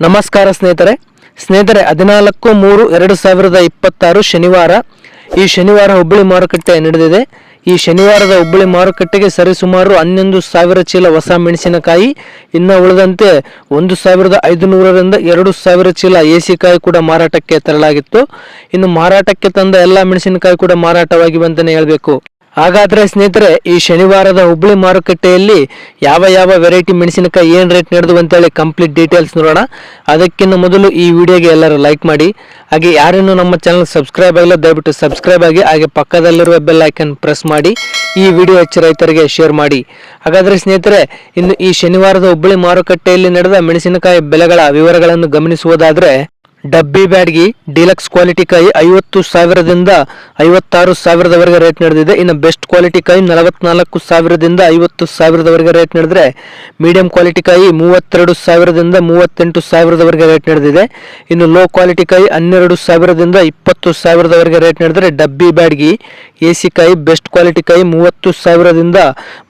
ನಮಸ್ಕಾರ ಸ್ನೇಹಿತರೆ 14/3/2026 ಶನಿವಾರ ಈ ಶನಿವಾರ ಹುಬ್ಬಳ್ಳಿ ಮಾರುಕಟ್ಟೆ ನಡೆದಿದೆ। ಈ ಶನಿವಾರದ ಹುಬ್ಬಳ್ಳಿ ಮಾರುಕಟ್ಟೆಗೆ ಸರಿಸುಮಾರು 11,000 ಚೀಲ ಹೊಸ ಮೆಣಸಿನಕಾಯಿ, ಇನ್ನು ಉಳಿದಂತೆ 1,500 ರಿಂದ 2,000 ಚೀಲ ಏಸಿಕಾಯಿ ಕೂಡ ಮಾರಾಟಕ್ಕೆ ತರಲಾಗಿತ್ತು। ಇನ್ನು ಮಾರಾಟಕ್ಕೆ ತಂದ ಎಲ್ಲ ಮೆಣಸಿನಕಾಯಿ ಕೂಡ ಮಾರಾಟವಾಗಿವೆ ಅಂತಾನೆ ಹೇಳಬೇಕು। ಹಾಗಾದ್ರೆ ಸ್ನೇಹಿತರೆ, ಈ ಶನಿವಾರದ ಹುಬ್ಬಳ್ಳಿ ಮಾರುಕಟ್ಟೆಯಲ್ಲಿ ಯಾವ ವೆರೈಟಿ ಮೆಣಸಿನಕಾಯಿ ಏನು ರೇಟ್ ನಡೆದು ಅಂತೇಳಿ ಕಂಪ್ಲೀಟ್ ಡೀಟೇಲ್ಸ್ ನೋಡೋಣ। ಅದಕ್ಕಿಂತ ಮೊದಲು ಈ ವಿಡಿಯೋಗೆ ಎಲ್ಲರೂ ಲೈಕ್ ಮಾಡಿ, ಹಾಗೆ ಯಾರೇನು ನಮ್ಮ ಚಾನಲ್ ಸಬ್ಸ್ಕ್ರೈಬ್ ಆಗಿಲ್ಲ ದಯವಿಟ್ಟು ಸಬ್ಸ್ಕ್ರೈಬ್ ಆಗಿ, ಹಾಗೆ ಪಕ್ಕದಲ್ಲಿರುವ ಬೆಲ್ ಐಕನ್ ಪ್ರೆಸ್ ಮಾಡಿ, ಈ ವಿಡಿಯೋ ಹೆಚ್ಚು ರೈತರಿಗೆ ಶೇರ್ ಮಾಡಿ। ಹಾಗಾದ್ರೆ ಸ್ನೇಹಿತರೆ, ಇನ್ನು ಈ ಶನಿವಾರದ ಹುಬ್ಬಳ್ಳಿ ಮಾರುಕಟ್ಟೆಯಲ್ಲಿ ನಡೆದ ಮೆಣಸಿನಕಾಯಿ ಬೆಲೆಗಳ ವಿವರಗಳನ್ನು ಗಮನಿಸುವುದಾದ್ರೆ, ಡಬ್ಬಿ ಬ್ಯಾಡ್ಗಿ ಡಿಲಕ್ಸ್ ಕ್ವಾಲಿಟಿ ಕಾಯಿ 50,000 ದಿಂದ 56,000 ರೇಟ್ ನಡೆದಿದೆ। ಇನ್ನು ಬೆಸ್ಟ್ ಕ್ವಾಲಿಟಿ ಕಾಯಿ 44,000 ದಿಂದ 50,000 ರೇಟ್ ನಡೆದ್ರೆ, ಮೀಡಿಯಂ ಕ್ವಾಲಿಟಿ ಕಾಯಿ 32,000 ದಿಂದ 38,000 ರೇಟ್ ನಡೆದಿದೆ। ಇನ್ನು ಲೋ ಕ್ವಾಲಿಟಿ ಕಾಯಿ 12,000 ದಿಂದ 20,000 ರೇಟ್ ನಡೆದ್ರೆ, ಡಬ್ಬಿ ಬ್ಯಾಡ್ಗಿ ಎಸಿ ಕಾಯಿ ಬೆಸ್ಟ್ ಕ್ವಾಲಿಟಿ ಕಾಯಿ 30,000 ದಿಂದ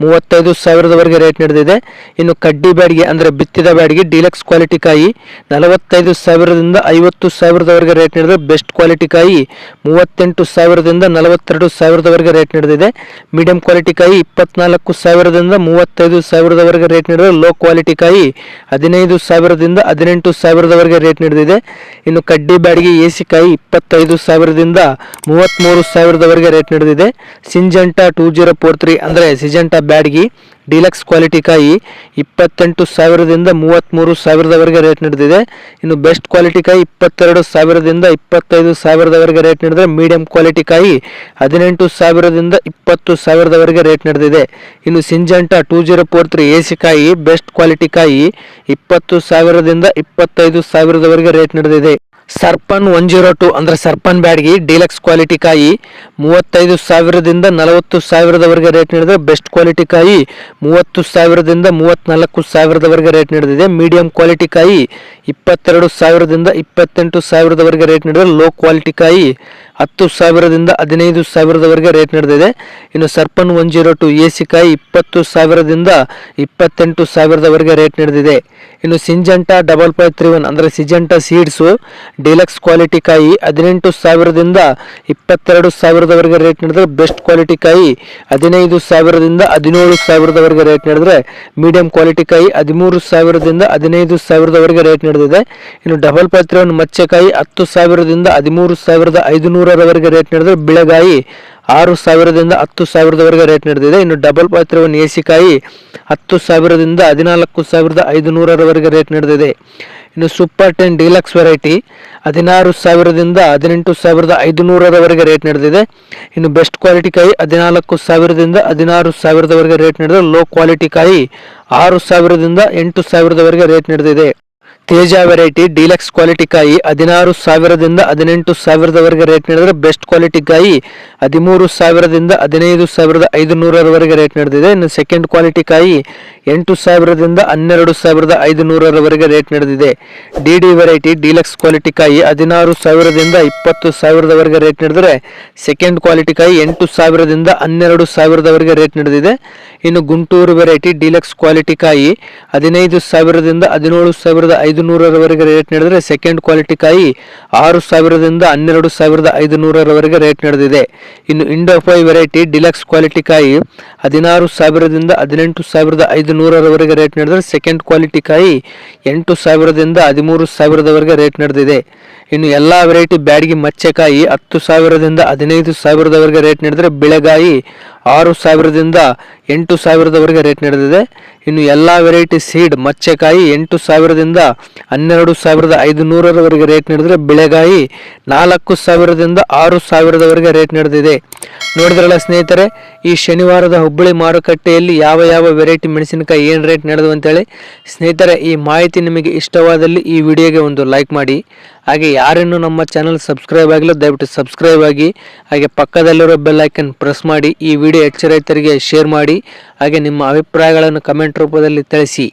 35,000 ರೇಟ್ ನಡೆದಿದೆ। ಇನ್ನು ಕಡ್ಡಿ ಬ್ಯಾಡ್ಗಿ ಅಂದ್ರೆ ಬಿತ್ತಿದ ಬ್ಯಾಡ್ಗಿ ಡಿಲಕ್ಸ್ ಕ್ವಾಲಿಟಿ ಕಾಯಿ 45,000 ದಿಂದ 50,000 ರೇಟ್ ನಡೆದಿದೆ। ಬೆಸ್ಟ್ ಕ್ವಾಲಿಟಿ ಕಾಯಿ 38,000 ದಿಂದ 42,000 ರೇಟ್ ನಡೆದಿದೆ। ಮೀಡಿಯಂ ಕ್ವಾಲಿಟಿ ಕಾಯಿ 24,000 ದಿಂದ 35,000 ರೇಟ್ ನಡೆದಿದೆ। ಲೋ ಕ್ವಾಲಿಟಿ ಕಾಯಿ 15,000 ದಿಂದ 18,000 ರೇಟ್ ನಡೆದಿದೆ। ಇನ್ನು ಕಡ್ಡಿ ಬ್ಯಾಡ್ಗಿ ಎಸಿ ಕಾಯಿ 25,000 ದಿಂದ 33,000 ರೇಟ್ ನಡೆದಿದೆ। ಸಿಂಜೆಂಟಾ 2043 ಅಂದ್ರೆ ಸಿಜೆಂಟಾ ಬ್ಯಾಡ್ಗಿ ಡಿಲಕ್ಸ್ ಕ್ವಾಲಿಟಿ ಕಾಯಿ 28,000 ದಿಂದ 33,000 ರೇಟ್ ನಡೆದಿದೆ। ಇನ್ನು ಬೆಸ್ಟ್ ಕ್ವಾಲಿಟಿ ಕಾಯಿ 22,000 ದಿಂದ 25,000 ರೇಟ್ ನಡೆದಿದೆ। ಮೀಡಿಯಂ ಕ್ವಾಲಿಟಿ ಕಾಯಿ 18,000 ದಿಂದ 20,000 ರೇಟ್ ನಡೆದಿದೆ। ಇನ್ನು ಸಿಂಜೆಂಟಾ 2043 ಎಸಿ ಕಾಯಿ ಬೆಸ್ಟ್ ಕ್ವಾಲಿಟಿ ಕಾಯಿ 20,000 ದಿಂದ 25,000 ರೇಟ್ ನಡೆದಿದೆ। ಸರ್ಪನ್ 102 ಅಂದ್ರೆ ಸರ್ಪನ್ ಬ್ಯಾಡ್ಗಿ ಡಿಲಕ್ಸ್ ಕ್ವಾಲಿಟಿ ಕಾಯಿ 35,000 ದಿಂದ 40,000 ರೇಟ್ ನಡೆದಿದೆ। ಬೆಸ್ಟ್ ಕ್ವಾಲಿಟಿ ಕಾಯಿ 30,000 ದಿಂದ 34,000 ರೇಟ್ ನಡೆದಿದೆ। ಮೀಡಿಯಂ ಕ್ವಾಲಿಟಿ ಕಾಯಿ 22,000 ದಿಂದ 28,000 ರೇಟ್ ನಡೆದಿದೆ। ಲೋ ಕ್ವಾಲಿಟಿ ಕಾಯಿ 10,000 ದಿಂದ 15,000 ರೇಟ್ ನಡೆದಿದೆ। ಇನ್ನು ಸರ್ಪನ್ 102 ಎಸಿ ಕಾಯಿ 20,000 ದಿಂದ 28,000 ರೇಟ್ ನಡೆದಿದೆ। ಇನ್ನು ಸಿಂಜೆಂಟಾ 5531 ಅಂದ್ರೆ ಸಿಜೆಂಟಾ ಸೀಡ್ಸ್ ಡಿಲಕ್ಸ್ ಕ್ವಾಲಿಟಿ ಕಾಯಿ 18,000 ದಿಂದ 22,000 ರೇಟ್ ನಡೆದ್ರೆ, ಬೆಸ್ಟ್ ಕ್ವಾಲಿಟಿ ಕಾಯಿ 15,000 ದಿಂದ 17,000 ರೇಟ್ ನಡೆದ್ರೆ, ಮೀಡಿಯಂ ಕ್ವಾಲಿಟಿ ಕಾಯಿ 13,000 ದಿಂದ 15,000 ರೇಟ್ ನಡೆದಿದೆ। ಇನ್ನು 5531 ಮಚ್ಚೆಕಾಯಿ 10,000 ದಿಂದ 13,500 ರೇಟ್ ನಡೆದ್ರೆ, ಬಿಳೆಗಾಯಿ 6,000 ದಿಂದ 10,000 ರೇಟ್ ನಡೆದಿದೆ। ಇನ್ನು 5531 ಎಸಿ ಕಾಯಿ 10,000 ದಿಂದ 14,500 ರೇಟ್ ನಡೆದಿದೆ। ಇನ್ನು ಸೂಪರ್ 10 ಡಿಲಕ್ಸ್ ವೆರೈಟಿ 16,000 ದಿಂದ 18,500 ರೇಟ್ ನಡೆದಿದೆ। ಇನ್ನು ಬೆಸ್ಟ್ ಕ್ವಾಲಿಟಿ ಕಾಯಿ 14,000 ದಿಂದ 16,000 ರೇಟ್ ನಡೆದಿದೆ। ಲೋ ಕ್ವಾಲಿಟಿ ಕಾಯಿ 6,000 ದಿಂದ 8,000 ರೇಟ್ ನಡೆದಿದೆ। ತೇಜ ವೆರೈಟಿ ಡಿಲಕ್ಸ್ ಕ್ವಾಲಿಟಿ ಕಾಯಿ 16,000 ದಿಂದ 18,000 ರೇಟ್ ನಡೆದರೆ, ಬೆಸ್ಟ್ ಕ್ವಾಲಿಟಿ ಕಾಯಿ 13,000 ದಿಂದ 15,500 ರೇಟ್ ನಡೆದಿದೆ। ಇನ್ನು ಸೆಕೆಂಡ್ ಕ್ವಾಲಿಟಿ ಕಾಯಿ 8,000 ದಿಂದ 12,500 ರೇಟ್ ನಡೆದಿದೆ। ಡಿ ವೆರೈಟಿ ಡಿಲಕ್ಸ್ ಕ್ವಾಲಿಟಿ ಕಾಯಿ 16,000 ದಿಂದ 20,000 ರೇಟ್ ನಡೆದರೆ, ಸೆಕೆಂಡ್ ಕ್ವಾಲಿಟಿ ಕಾಯಿ 8,000 ದಿಂದ 12,000 ರೇಟ್ ನಡೆದಿದೆ। ಇನ್ನು ಗುಂಟೂರು ವೆರೈಟಿ ಡಿಲಕ್ಸ್ ಕ್ವಾಲಿಟಿ ಕಾಯಿ 15,000 ದಿಂದ 17,500 ರೇಟ್ ನಡೆದರೆ, ಸೆಕೆಂಡ್ ಕ್ವಾಲಿಟಿ ಕಾಯಿ 6,000 ದಿಂದ 12,500 ರೇಟ್ ನಡೆದಿದೆ। ಇನ್ನು ಇಂಡೋಫೈ ವೆರೈಟಿ ಡಿಲಕ್ಸ್ ಕ್ವಾಲಿಟಿ ಕಾಯಿ 16,000 ದಿಂದ 18,500 ರೇಟ್ ನಡೆದರೆ, ಸೆಕೆಂಡ್ ಕ್ವಾಲಿಟಿ ಕಾಯಿ 8,000 ದಿಂದ 13,000 ರೇಟ್ ನಡೆದಿದೆ। ಇನ್ನು ಎಲ್ಲಾ ವೆರೈಟಿ ಬ್ಯಾಡ್ಗಿ ಮಚ್ಚೆಕಾಯಿ 10,000 ದಿಂದ 15,000 ರೇಟ್ ನಡೆದರೆ, ಬಿಳೆಗಾಯಿ 6,000 ದಿಂದ 8,000 ರೇಟ್ ನಡೆದಿದೆ। ಇನ್ನು ಎಲ್ಲಾ ವೆರೈಟಿ ಸೀಡ್ ಮಚ್ಚೆಕಾಯಿ 8,000 ದಿಂದ 12,500 ರೇಟ್ ನಡೆದರೆ, ಬಿಳೆಗಾಯಿ 4,000 ದಿಂದ 6,000 ರೇಟ್ ನಡೆದಿದೆ। ನೋಡಿದ್ರಲ್ಲ ಸ್ನೇಹಿತರೆ, ಈ ಶನಿವಾರದ ಹುಬ್ಬಳ್ಳಿ ಮಾರುಕಟ್ಟೆಯಲ್ಲಿ ಯಾವ ವೆರೈಟಿ ಮೆಣಸಿನಕಾಯಿ ಏನು ರೇಟ್ ನಡೆದು ಅಂತೇಳಿ। ಸ್ನೇಹಿತರೆ, ಈ ಮಾಹಿತಿ ನಿಮಗೆ ಇಷ್ಟವಾದಲ್ಲಿ ಈ ವಿಡಿಯೋಗೆ ಒಂದು ಲೈಕ್ ಮಾಡಿ, ಹಾಗೆ ಯಾರೇನು ನಮ್ಮ ಚಾನಲ್ ಸಬ್ಸ್ಕ್ರೈಬ್ ಆಗಿಲ್ಲ ದಯವಿಟ್ಟು ಸಬ್ಸ್ಕ್ರೈಬ್ ಆಗಿ, ಹಾಗೆ ಪಕ್ಕದಲ್ಲಿರೋ ಬೆಲ್ ಐಕನ್ ಪ್ರೆಸ್ ಮಾಡಿ, ಈ ವಿಡಿಯೋ ಹೆಚ್ಚು ರೈತರಿಗೆ ಶೇರ್ ಮಾಡಿ, ಹಾಗೆ ನಿಮ್ಮ ಅಭಿಪ್ರಾಯಗಳನ್ನು ಕಮೆಂಟ್ ರೂಪದಲ್ಲಿ ತಿಳಿಸಿ।